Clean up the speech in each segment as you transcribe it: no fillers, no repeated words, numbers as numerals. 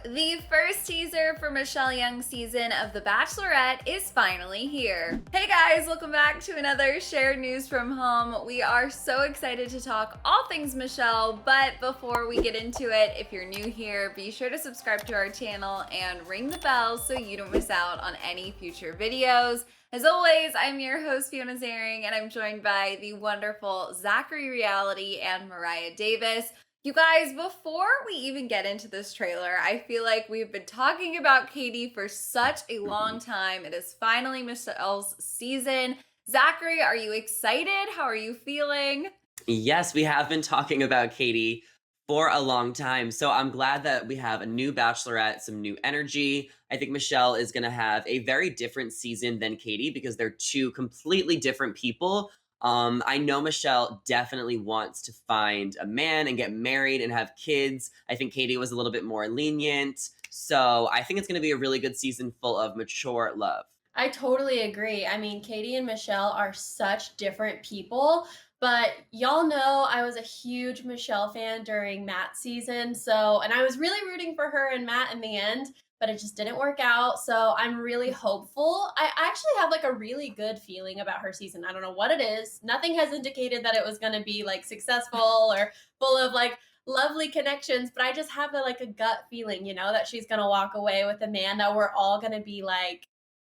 The first teaser for Michelle Young's season of The Bachelorette is finally here. Hey guys, welcome back to another shared news from home. We are so excited to talk all things Michelle, but before we get into it, if you're new here, be sure to subscribe to our channel and ring the bell so you don't miss out on any future videos. As always, I'm your host, Fiona Zaring, and I'm joined by the wonderful Zachary Reality and Mariah Davis. You guys, before we even get into this trailer, I feel like we've been talking about Katie for such a long time. It is finally Michelle's season. Zachary, are you excited? How are you feeling? Yes, we have been talking about Katie for a long time. So I'm glad that we have a new Bachelorette, some new energy. I think Michelle is going to have a very different season than Katie because they're two completely different people. I know Michelle definitely wants to find a man and get married and have kids. I think Katie was a little bit more lenient. So I think it's going to be a really good season full of mature love. I totally agree. I mean, Katie and Michelle are such different people, but y'all know I was a huge Michelle fan during Matt's season. And I was really rooting for her and Matt in the end, but it just didn't work out. So I'm really hopeful. I actually have like a really good feeling about her season. I don't know what it is. Nothing has indicated that it was going to be like successful or full of like lovely connections, but I just have a gut feeling, that she's going to walk away with a man that we're all going to be like,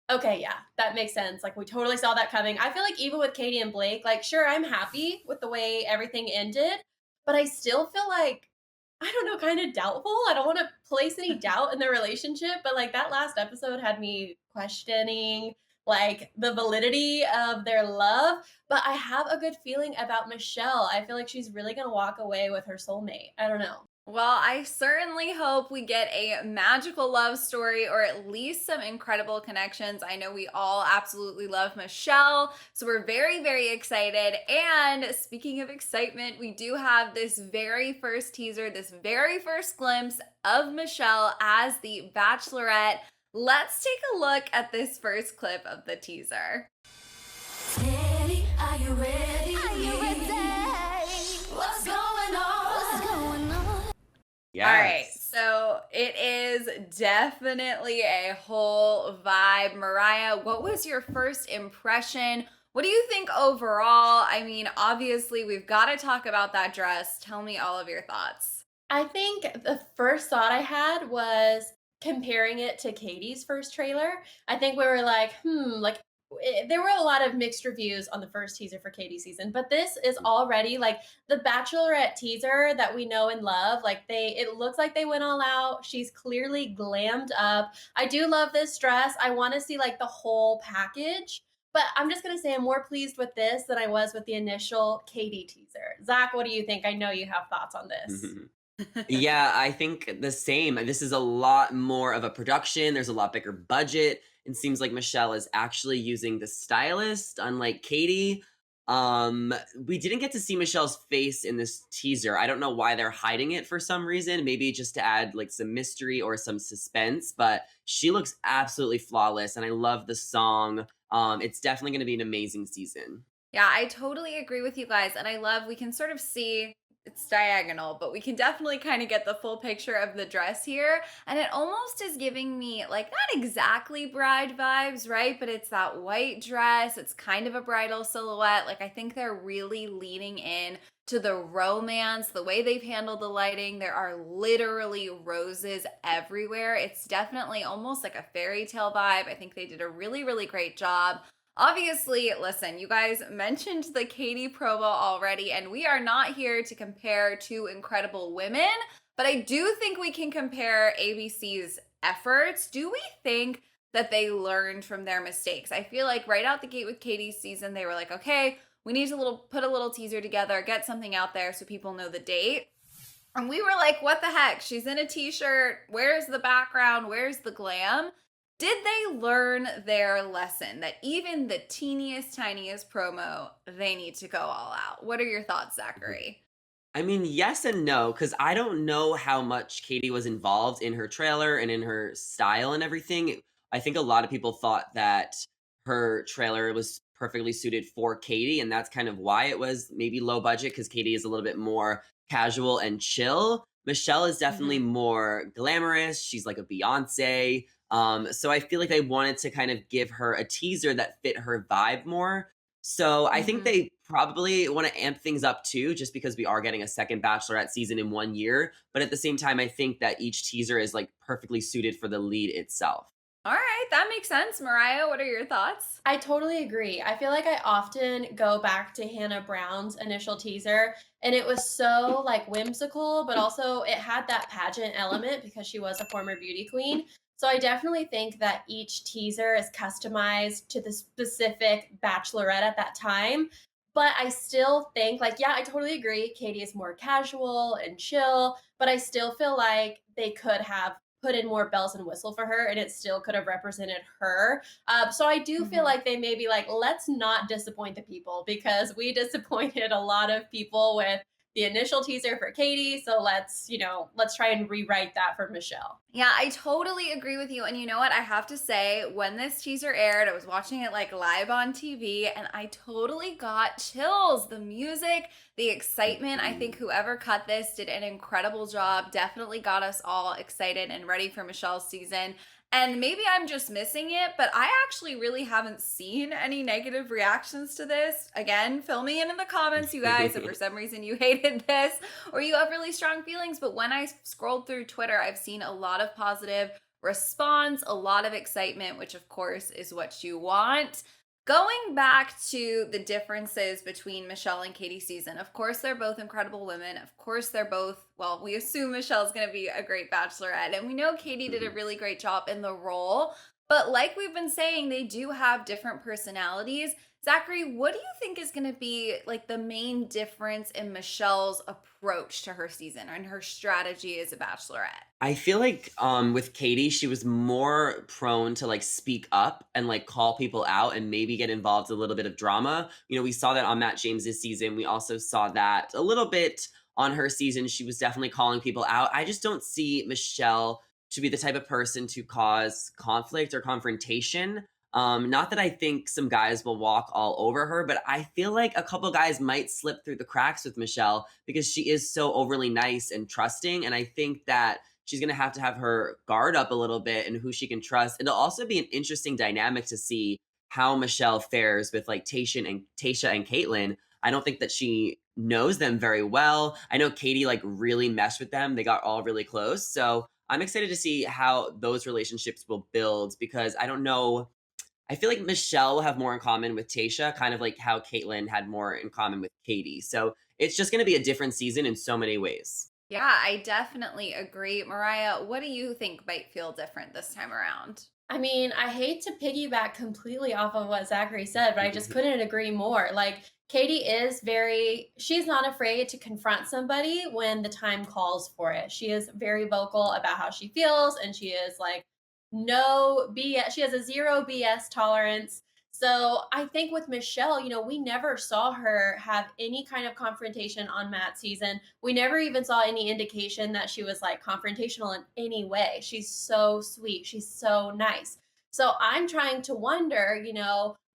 okay, yeah, that makes sense. Like, we totally saw that coming. I feel like even with Katie and Blake, like, sure, I'm happy with the way everything ended, but I still feel like, I don't know, kind of doubtful. I don't want to place any doubt in their relationship, but like that last episode had me questioning like the validity of their love. But I have a good feeling about Michelle. I feel like she's really going to walk away with her soulmate. I don't know. Well, I certainly hope we get a magical love story or at least some incredible connections. I know we all absolutely love Michelle, so we're very, very excited. And speaking of excitement, we do have this very first teaser, this very first glimpse of Michelle as the Bachelorette. Let's take a look at this first clip of the teaser. Ready? Are you ready? Are you ready? What's going on? What's going on? Yes. All right, so it is definitely a whole vibe. Mariah, what was your first impression? What do you think overall? I mean, obviously, we've got to talk about that dress. Tell me all of your thoughts. I think the first thought I had was comparing it to Katie's first trailer. I think we were like, there were a lot of mixed reviews on the first teaser for Katie's season, but this is already like the Bachelorette teaser that we know and love. Like it looks like they went all out. She's clearly glammed up. I do love this dress. I want to see like the whole package. But I'm just going to say I'm more pleased with this than I was with the initial Katie teaser. Zach, what do you think? I know you have thoughts on this. Yeah, I think the same. This is a lot more of a production. There's a lot bigger budget. It seems like Michelle is actually using the stylist, unlike Katie. We didn't get to see Michelle's face in this teaser. I don't know why they're hiding it for some reason. Maybe just to add like some mystery or some suspense, but she looks absolutely flawless and I love the song. It's definitely going to be an amazing season. Yeah, I totally agree with you guys. And I love, we can sort of see it's diagonal, but we can definitely kind of get the full picture of the dress here. And it almost is giving me like not exactly bride vibes, right? But it's that white dress. It's kind of a bridal silhouette. Like I think they're really leaning in to the romance, the way they've handled the lighting. There are literally roses everywhere. It's definitely almost like a fairy tale vibe. I think they did a really, really great job. Obviously, listen, you guys mentioned the Katie promo already, and we are not here to compare two incredible women, but I do think we can compare ABC's efforts. Do we think that they learned from their mistakes? I feel like right out the gate with Katie's season, they were like, okay, we need to put a little teaser together, get something out there so people know the date. And we were like, what the heck? She's in a t-shirt. Where's the background? Where's the glam? Did they learn their lesson that even the teeniest, tiniest promo, they need to go all out? What are your thoughts, Zachary? I mean, yes and no, because I don't know how much Katie was involved in her trailer and in her style and everything. I think a lot of people thought that her trailer was perfectly suited for Katie, and that's kind of why it was maybe low budget, because Katie is a little bit more casual and chill. Michelle is definitely Mhm. more glamorous. She's like a Beyonce. So I feel like they wanted to kind of give her a teaser that fit her vibe more. So I think Mhm. they probably want to amp things up too, just because we are getting a second Bachelorette season in 1 year. But at the same time, I think that each teaser is like perfectly suited for the lead itself. All right, that makes sense. Mariah, what are your thoughts? I totally agree. I feel like I often go back to Hannah Brown's initial teaser, and it was so like whimsical, but also it had that pageant element because she was a former beauty queen. So I definitely think that each teaser is customized to the specific bachelorette at that time. But I still think, like, yeah, I totally agree. Katie is more casual and chill, but I still feel like they could have put in more bells and whistle for her, and it still could have represented her. So I do feel Mhm. like they may be like, let's not disappoint the people because we disappointed a lot of people with the initial teaser for Katie. So let's try and rewrite that for Michelle. Yeah, I totally agree with you. And you know what? I have to say, when this teaser aired, I was watching it like live on TV and I totally got chills. The music, the excitement. I think Mhm. whoever cut this did an incredible job. Definitely got us all excited and ready for Michelle's season. And maybe I'm just missing it, but I actually really haven't seen any negative reactions to this. Again, fill me in the comments, you guys, if for some reason you hated this or you have really strong feelings. But when I scrolled through Twitter, I've seen a lot of positive response, a lot of excitement, which of course is what you want. Going back to the differences between Michelle and Katie's season, of course, they're both incredible women. Of course, they're both, well, we assume Michelle's going to be a great bachelorette, and we know Katie did a Mhm. really great job in the role. But like we've been saying, they do have different personalities. Zachary, what do you think is going to be like the main difference in Michelle's approach to her season and her strategy as a bachelorette? I feel like with Katie, she was more prone to like speak up and like call people out and maybe get involved in a little bit of drama. You know, we saw that on Matt James's season. We also saw that a little bit on her season. She was definitely calling people out. I just don't see Michelle to be the type of person to cause conflict or confrontation. Not that I think some guys will walk all over her, but I feel like a couple guys might slip through the cracks with Michelle because she is so overly nice and trusting. And I think that she's going to have her guard up a little bit and who she can trust. It'll also be an interesting dynamic to see how Michelle fares with like Tasha and Caitlyn. I don't think that she knows them very well. I know Katie like really messed with them. They got all really close. So I'm excited to see how those relationships will build because I don't know. I feel like Michelle will have more in common with Tasha, kind of like how Caitlyn had more in common with Katie. So it's just going to be a different season in so many ways. Yeah, I definitely agree. Mariah, what do you think might feel different this time around? I mean, I hate to piggyback completely off of what Zachary said, but I just couldn't agree more. Like, Katie is she's not afraid to confront somebody when the time calls for it. She is very vocal about how she feels, and she is like, no BS. She has a zero BS tolerance. So I think with Michelle, we never saw her have any kind of confrontation on Matt's season. We never even saw any indication that she was like confrontational in any way. She's so sweet. She's so nice. So I'm trying to wonder,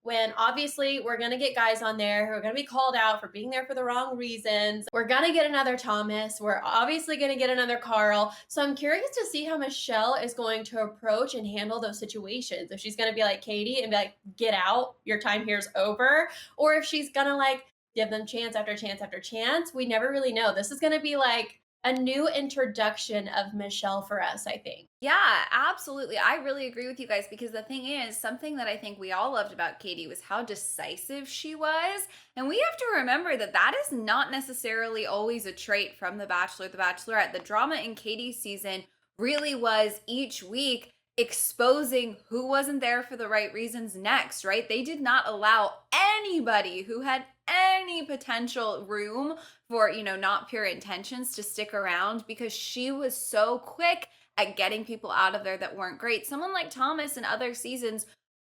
when obviously we're going to get guys on there who are going to be called out for being there for the wrong reasons. We're going to get another Thomas. We're obviously going to get another Carl. So I'm curious to see how Michelle is going to approach and handle those situations. If she's going to be like Katie and be like, get out, your time here's over. Or if she's going to like give them chance after chance after chance. We never really know. This is going to be like a new introduction of Michelle for us, I think. Yeah, absolutely. I really agree with you guys because the thing is, something that I think we all loved about Katie was how decisive she was. And we have to remember that that is not necessarily always a trait from The Bachelor, The Bachelorette. The drama in Katie's season really was each week exposing who wasn't there for the right reasons next, right? They did not allow anybody who had any potential room for, not pure intentions to stick around because she was so quick at getting people out of there that weren't great. Someone like Thomas in other seasons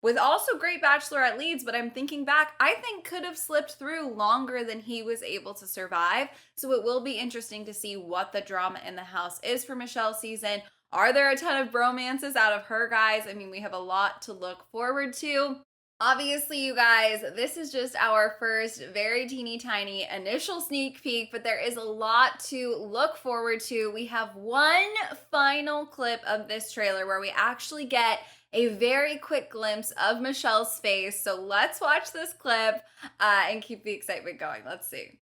with also great bachelorette leads, but I'm thinking back, I think could have slipped through longer than he was able to survive. So it will be interesting to see what the drama in the house is for Michelle's season. Are there a ton of bromances out of her guys? I mean, we have a lot to look forward to. Obviously, you guys, this is just our first very teeny tiny initial sneak peek, but there is a lot to look forward to. We have one final clip of this trailer where we actually get a very quick glimpse of Michelle's face. So let's watch this clip and keep the excitement going. Let's see.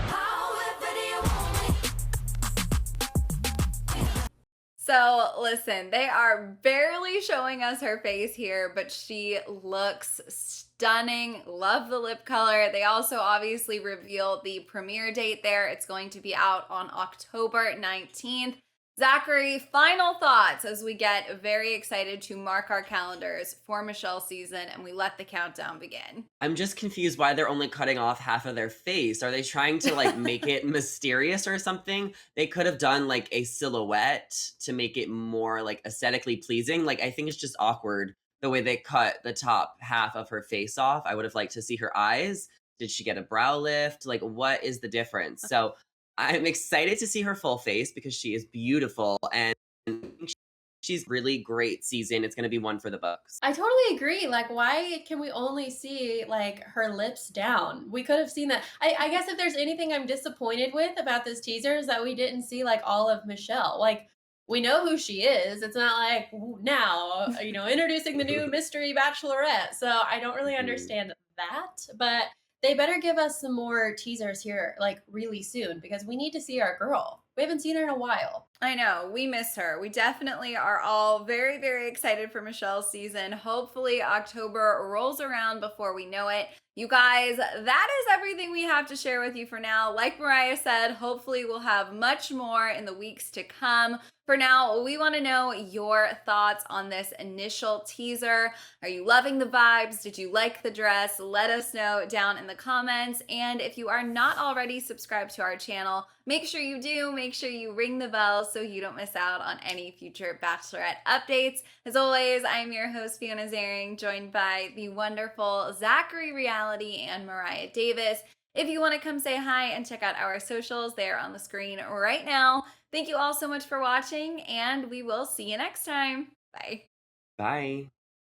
However do you want me? So, listen, they are barely showing us her face here, but she looks stunning. Love the lip color. They also obviously revealed the premiere date there. It's going to be out on October 19th. Zachary, final thoughts as we get very excited to mark our calendars for Michelle's season and we let the countdown begin. I'm just confused why they're only cutting off half of their face. Are they trying to like make it mysterious or something? They could have done like a silhouette to make it more like aesthetically pleasing. Like, I think it's just awkward the way they cut the top half of her face off. I would have liked to see her eyes. Did she get a brow lift? Like, what is the difference? So I'm excited to see her full face because she is beautiful and she's really great season. It's going to be one for the books. I totally agree. Like, why can we only see like her lips down? We could have seen that. I guess if there's anything I'm disappointed with about this teaser is that we didn't see like all of Michelle. Like, we know who she is. It's not like now, introducing the new mystery Bachelorette. So I don't really Mhm. understand that, but they better give us some more teasers here, like really soon, because we need to see our girl. We haven't seen her in a while. I know, we miss her. We definitely are all very, very excited for Michelle's season. Hopefully, October rolls around before we know it. You guys, that is everything we have to share with you for now. Like Mariah said, hopefully, we'll have much more in the weeks to come. For now, we want to know your thoughts on this initial teaser. Are you loving the vibes? Did you like the dress? Let us know down in the comments. And if you are not already subscribed to our channel, make sure you do. Make sure you ring the bell so you don't miss out on any future Bachelorette updates. As always, I'm your host, Fiona Zaring, joined by the wonderful Zachary Reality and Mariah Davis. If you want to come say hi and check out our socials, they are on the screen right now. Thank you all so much for watching, and we will see you next time. Bye. Bye.